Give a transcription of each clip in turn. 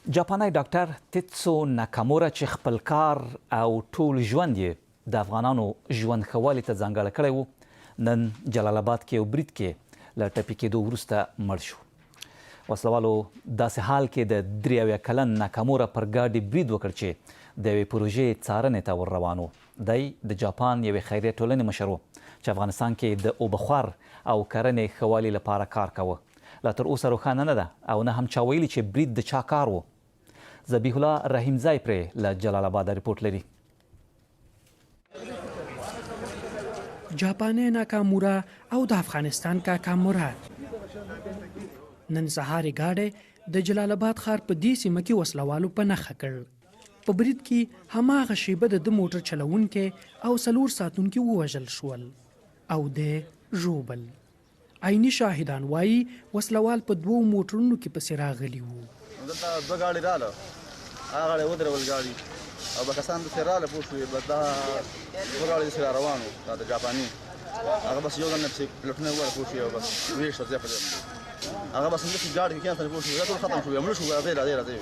جاپانی ډاکټر تیتسو ناکامورا چې خپل کار او ټول ژوند یې د افغانانو ژوند ښه والي ته ځانګړی کړی و، نن جلال آباد کې یو برید کې له ټپي کېدو وروسته مړ شو. وسلوالو داسې حال کې د 83 کلن ناکامورا پر ګاډي برید وکړ چې د یوې پروژې څارنې ته ور روان و. دی د جاپان یوې خیریه ټولنې مشر و چې افغانستان کې د اوبخوار او کرنې ښه والي لپاره کار کوه. لا تر اوسه روښانه نه ده او نه هم چا ویلي چې برید د چا کار و. ذبیح الله رحیمزی پرې له جلال آباده رپورټ لري. جاپانی ناکامورا او د افغانستان کاکا مراد نن سهار ګاډی د جلال آباد ښار په دې سیمه کې وسلوالو په نښه کړ. په برید کې هماغه شیبه د موټر چلونکی او 4 ساتونکي ووژل شول او د ژوبل. عیني شاهدان وایي وسلوال په 2 موټرونو کې پسې راغلي وو. دلته 2 ګاډي رااله، هغه ګاډي ودرول ګاډي او به کسان داسې رااله پوه شوې، بس دا 2 ګاډي داسې را روان وو، دا د جاپاني هغه بس یو ځل نه پسې پلټونه وکړه پوه شوې او بس ویې شوه ځای په ځای، هغه بس همداسې ګاډي کې کېناستل پوه شوې، دا ټول ختم شو، مړه شو، راځئ راځئ.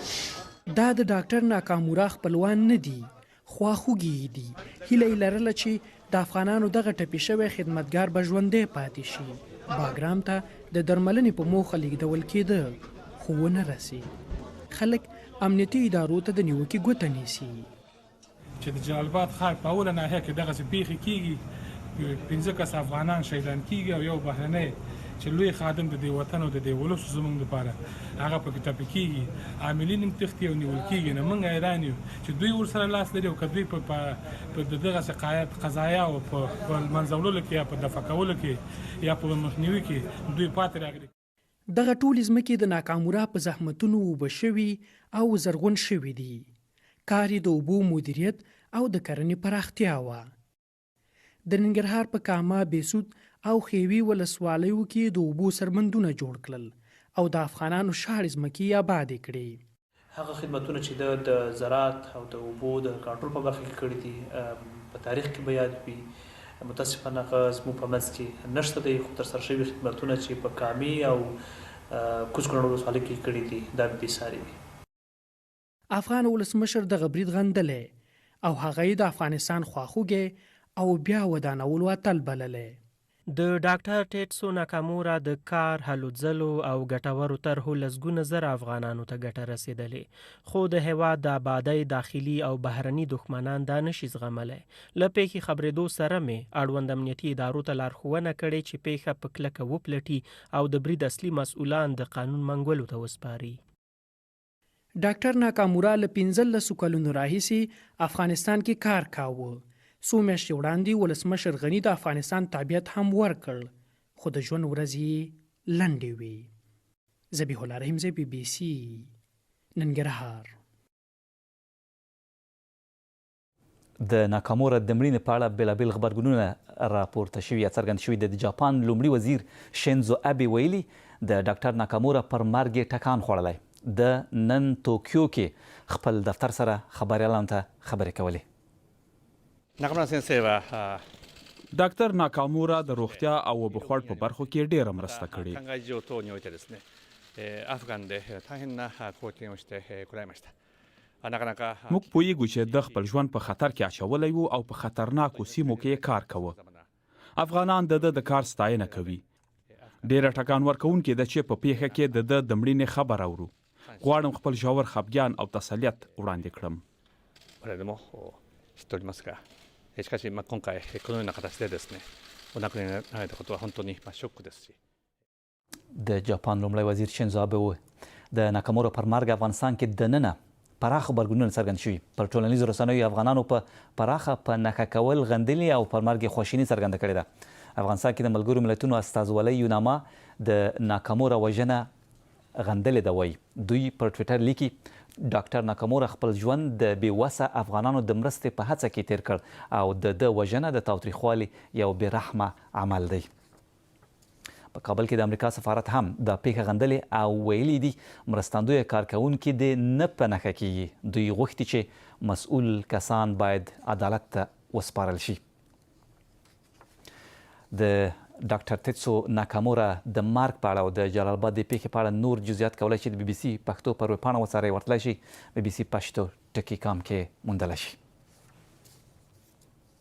دا د ډاکټر ناکامورا خپلوان نه دي، خواخوږي دي. هیله یې لرله چې د افغانانو دغه ټپي شوی خدمتګار به ژوندی پاتې شي. باګرام ته د درملنې په موخه لیږدول کېده خو ونه رسي. خلک امنیتي ادارو ته د نیوکې ګوته نیسي. چې د جلال آباد ښار په اوله ناحیه کې دغسې پیښې کېږي، 15 کس افغانان شهیدان کېږي او یو بهرنی چې لوی خادم د دې وطن او د دې ولس زموږ لپاره هغه پکې ټپي کېږي، عاملین هم تښتي او نیول کېږي. نو موږ حیران یو چې دوی ورسره لاس لري او که دوی په دغسې قضایاو په منځولو کې یا په دفع کولو کې یا په مخنیوي کې دوی پاتې راغلي. دغه ټولې ځمکې د ناکامورا په زحمتونو اوبه شوي او زرغون شوي دي. کار یې د اوبو مدیریت او د کرنې پراختیا وه. د ننګرهار په کاما، بیسود او خیوي ولسوالیو کې د اوبو سربندونه جوړ کړل او د افغانانو شاړې ځمکې آبادې کړې. هغه خدمتونه چې د زراعت او د اوبو د کنټرول په برخه کې کړي دي په تاریخ کې به یاد وي. متاسفانه هغه زموږ په منځ کې نشته دی، خو ترسره شوي خدمتونه چې په کامي او کوز کونړ ولسوالۍ کې کړي دي دا بېساري دي. افغان ولسمشر دغه برید غندلی او هغه یې د افغانستان خواخوږی او بیا ودانولو اتل بللی. د ډاکټر ټیټسو ناکامورا د کار، هلو ځلو او ګټورو طرحو لسګونه زره افغانانو ته ګټه رسېدلې، خو د هیواد د آبادۍ داخلي او بهرني دښمنان دا نشي زغملی. له پیښې خبرېدو سره مې اړوند امنیتي ادارو ته لارښوونه کړې چې پیښه په کلکه وپلټي او د برید اصلي مسؤلان د قانون منګولو ته وسپاري. ډاکټر ناکامورا له 15 کلونو راهیسې افغانستان کې کار کاوه. څو میاشتې وړاندې ولسمشر غني د افغانستان تابعیت هم ورکړ، خو د ژوند ورځې لنډې وې. ذبیح الله رحیمزی، BBC ننګرهار. د ناکامورا د مړینې په اړه بېلابېل غبرګونونه راپورته شوي یا څرګند شوي. د جاپان لومړي وزیر شینزو ابي ویلي د ډاکټر ناکامورا پر مرګ یې ټکان خوړلی. د نن توکیو کې خپل دفتر سره خبریالانو ته خبرې کولې. ډاکټر ناکامورا د روغتیا او اوبخوړ په برخو کې ډیره مرسته کړې. موږ پوهیږو چې د خپل ژوند په خطر کې اچولی و او په خطرناکو سیمو کې کار کوه. افغانان د کار ستاینه کوي. ډیره ټکان ورکوونکې ده چې په پیښه کې د مړینې خبر اورو. غواړم خپل ژور خفګان او تسلیت وړاندې کړم. しかし今回このような形でですねお亡くなりになられたことは本当にショックですし。د جاپان لومړی وزیر شینزو ابه و د ناکامورا پر مرګ افغانستان کې دننه پراخه غبرګونونه څرګند شوي. پر ټولنیزو رسنیو افغانانو په پراخه په نښه کول غندلي او پر مرګ یې خواشیني څرګنده کړې ده. افغانستان کې د ملګرو ملتونو استازولۍ یوناما د ناکامورا وژنه غندلې ده. وایي دوی پر ټویټر لیکي ډاکټر ناکامورا خپل ژوند د بېوسه افغانانو د مرستې په هڅه کې تیر کړ او د وژنه د تاوتریخوالي یو بېرحمه عمل دی. په کابل کې د امریکا سفارت هم دا پیښه غندلې او ویلي دي مرستندویه کارکوونکي دې نه په نښه کیږي. دوی غوښتي چې مسؤل کسان باید عدالت ته وسپارل شي. د ډاکټر تیتسو ناکامورا د مارګ په اړه او د جلال آباد د پیښې په اړه نور جزئیات کولی شي د BBC پښتو پر ویبپاڼه وڅارئ ورتلی شي BBC پښتو ټکی کام کې موندلی شي.